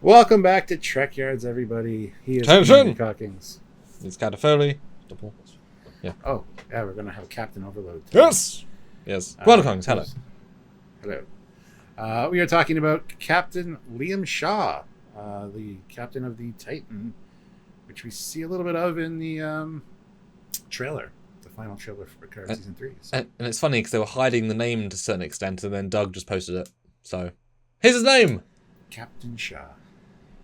Welcome back to Trekyards, everybody. He is Attention! Cockings. It's kind of Foley. Double. Yeah. Oh, yeah, we're going to have Captain Overload today. Yes. Welcome, hello. Hello. We are talking about Captain Liam Shaw, the captain of the Titan, which we see a little bit of in the trailer, the final trailer for Picard Season 3. So. And it's funny because they were hiding the name to a certain extent, and then Doug just posted it. So, here's his name! Captain Shaw.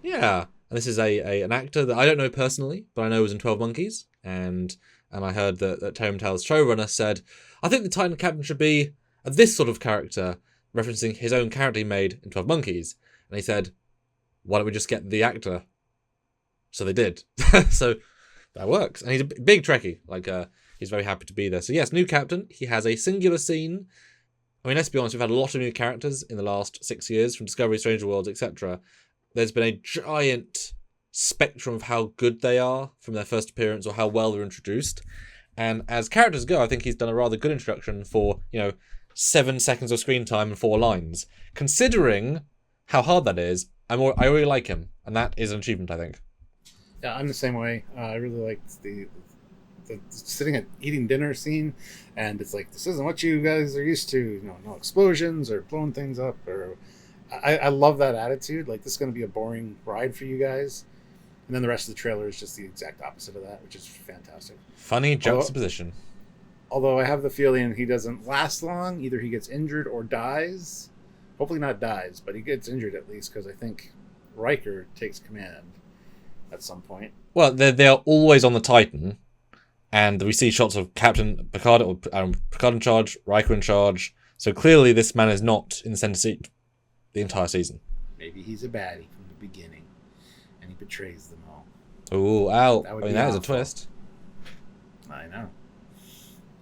Yeah. And this is an actor that I don't know personally, but I know was in 12 Monkeys, and I heard that Tome Tell's showrunner said, I think the Titan captain should be this sort of character, referencing his own character he made in 12 Monkeys. And he said, why don't we just get the actor? So they did. So that works. And he's a big Trekkie. He's very happy to be there. So yes, new captain. He has a singular scene. I mean, let's be honest, we've had a lot of new characters in the last 6 years, from Discovery, Stranger Worlds, etc. There's been a giant spectrum of how good they are from their first appearance or how well they're introduced. And as characters go, I think he's done a rather good introduction for, 7 seconds of screen time and 4 lines. Considering how hard that is, I really like him. And that is an achievement, I think. Yeah, I'm the same way. I really liked the sitting at eating dinner scene, and it's like, this isn't what you guys are used to. No explosions or blowing things up. Or I love that attitude. Like, this is going to be a boring ride for you guys. And then the rest of the trailer is just the exact opposite of that, which is fantastic. Funny juxtaposition. Although I have the feeling he doesn't last long. Either he gets injured or dies. Hopefully not dies, but he gets injured at least, because I think Riker takes command at some point. Well, they're always on the Titan, and we see shots of Captain Picard, or Picard in charge, Riker in charge. So clearly this man is not in the center seat the entire season. Maybe he's a baddie from the beginning, and he betrays them all. Ooh, ow. That is a awful. twist. I know.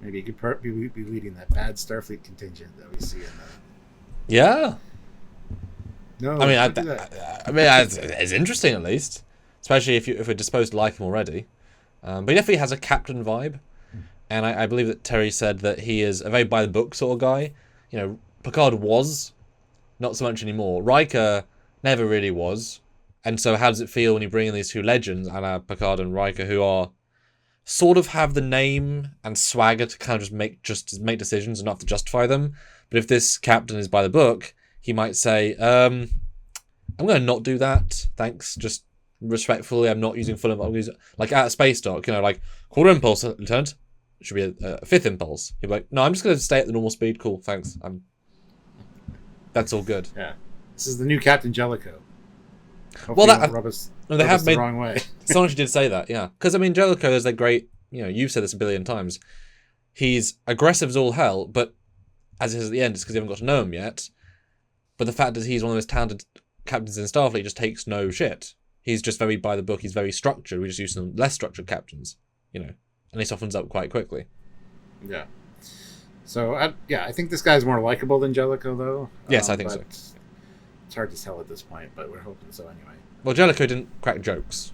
Maybe he could be leading that bad Starfleet contingent that we see in the... Yeah. No, I mean, it's interesting at least, especially if we're disposed to like him already. But he definitely has a captain vibe, and I believe that Terry said that he is a very by the book sort of guy. Picard was, not so much anymore. Riker never really was, and so how does it feel when you bring in these two legends, Picard and Riker, who are sort of have the name and swagger to kind of just make decisions and not have to justify them. But if this captain is by the book, he might say, I'm going to not do that, thanks, just respectfully, I'm not using full impulse. Like at a space dock, quarter impulse, Lieutenant. It should be a fifth impulse. He'd be like, no, I'm just going to stay at the normal speed. Cool, thanks. That's all good. Yeah. This is the new Captain Jellicoe. Well, rub us they have made the wrong way. Someone actually did say that, yeah. Because, Jellicoe is a great, you've said this a billion times. He's aggressive as all hell, but as it is at the end, it's because you haven't got to know him yet. But the fact is he's one of the most talented captains in Starfleet, just takes no shit. He's just very by the book, he's very structured. We just use some less structured captains, and he softens up quite quickly. Yeah. So, I think this guy's more likable than Jellicoe, though. Yes, I think so. It's hard to tell at this point, but we're hoping so anyway. Well, Jellicoe didn't crack jokes.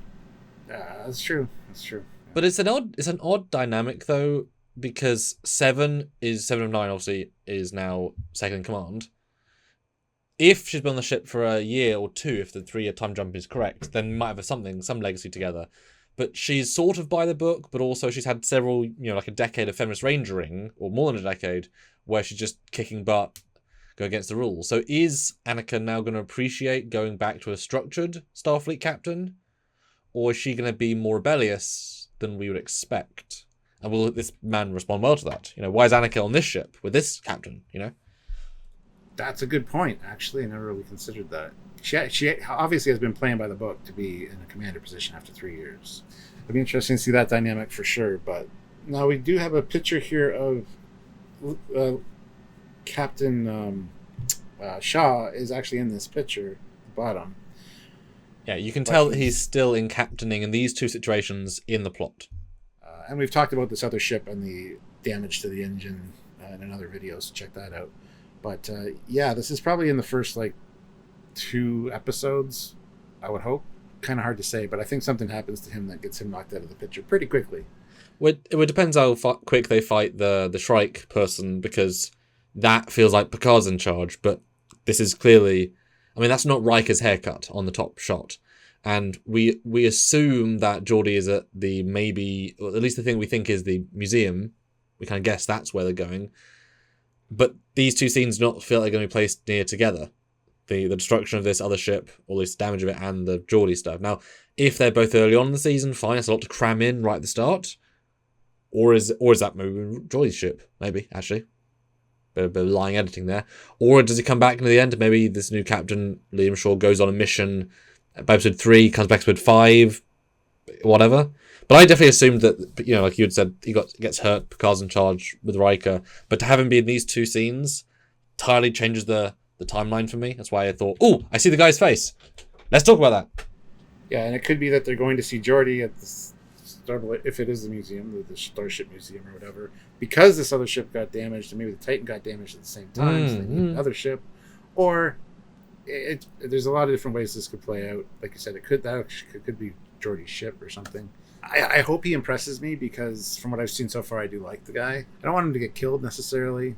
That's true. That's true. Yeah. But it's an odd dynamic though, because Seven of Nine obviously is now second in command. If she's been on the ship for a year or two, if the 3-year time jump is correct, then we might have some legacy together. But she's sort of by the book, but also she's had several, like a decade of feminist rangering, or more than a decade, where she's just kicking butt, go against the rules. So is Anakin now going to appreciate going back to a structured Starfleet captain? Or is she going to be more rebellious than we would expect? And will this man respond well to that? Why is Anakin on this ship with this captain, That's a good point, actually. I never really considered that. She obviously has been playing by the book to be in a commander position after 3 years. It'd be interesting to see that dynamic for sure. But now we do have a picture here of Captain Shaw is actually in this picture at the bottom. Yeah, you can tell that he's still in captaining in these two situations in the plot. And we've talked about this other ship and the damage to the engine in another video, so check that out. But this is probably in the first 2 episodes, I would hope. Kind of hard to say, but I think something happens to him that gets him knocked out of the picture pretty quickly. Well, it depends how quick they fight the Shrike person, because that feels like Picard's in charge, but this is clearly I mean, that's not Riker's haircut on the top shot. And we assume that Geordi is at the or at least the thing we think is the museum. We kind of guess that's where they're going. But these two scenes do not feel like they're going to be placed near together. The destruction of this other ship, or at least damage of it, and the Geordi stuff. Now, if they're both early on in the season, fine, it's a lot to cram in right at the start. Or is that maybe Geordi's ship? Maybe, actually. Bit of lying editing there. Or does he come back into the end? Maybe this new captain, Liam Shaw, goes on a mission by episode 3, comes back to episode 5, whatever. But I definitely assumed that, like you had said, he gets hurt, Picard's in charge with Riker. But to have him be in these two scenes entirely changes the timeline for me. That's why I thought, I see the guy's face. Let's talk about that. Yeah, and it could be that they're going to see Geordi at the Starlight, if it is the museum, the Starship Museum or whatever, because this other ship got damaged, and maybe the Titan got damaged at the same time, so they need another ship. Or there's a lot of different ways this could play out. Like you said, it could be Geordi's ship or something. I hope he impresses me, because from what I've seen so far, I do like the guy. I don't want him to get killed necessarily. You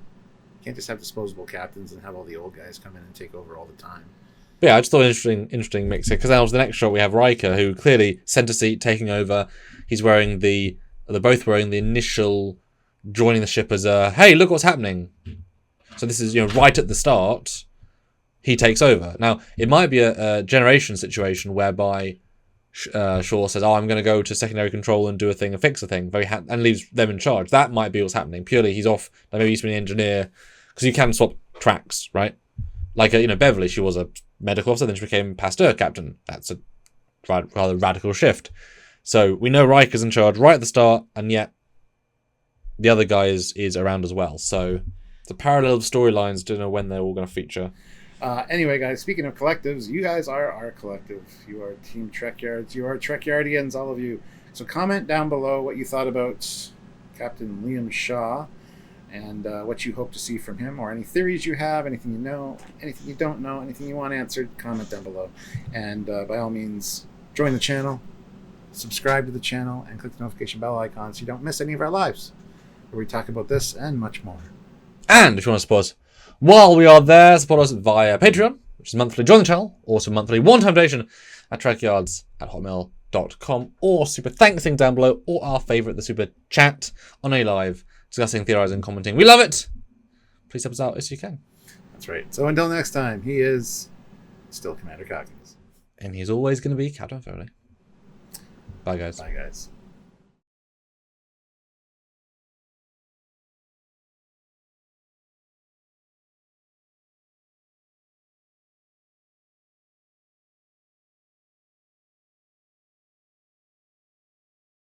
can't just have disposable captains and have all the old guys come in and take over all the time. But yeah, I just thought interesting mix here, because now the next shot we have Riker, who clearly center seat taking over. He's wearing they're both wearing the initial joining the ship as a, hey, look what's happening. So this is, right at the start, he takes over. Now, it might be a generation situation whereby Shaw says, I'm going to go to secondary control and do a thing and fix a thing, and leaves them in charge. That might be what's happening. Purely, he's off. Maybe he's been an engineer, because you can swap tracks, right? Like, Beverly, she was a medical officer, then she became Pasteur captain. That's a rather radical shift. So we know Riker's in charge right at the start, and yet the other guy is around as well. So it's a parallel of storylines. Don't know when they're all going to feature. Anyway, guys, speaking of collectives, you guys are our collective. You are Team Trekyards. You are Trekyardians, all of you. So comment down below what you thought about Captain Liam Shaw, and what you hope to see from him, or any theories you have, anything you know, anything you don't know, anything you want answered, comment down below. And by all means, join the channel, subscribe to the channel, and click the notification bell icon so you don't miss any of our lives, where we talk about this and much more. And if you want to support us while we are there, support us via Patreon, which is monthly. Join the channel, also monthly one-time donation at trekyards@hotmail.com, or super thanks thing down below, or our favourite, the super chat on a live, discussing, theorising, commenting. We love it. Please help us out as you can. That's right. So until next time, he is still Commander Coggins. And he's always going to be Captain Foley. Bye, guys. Bye, guys.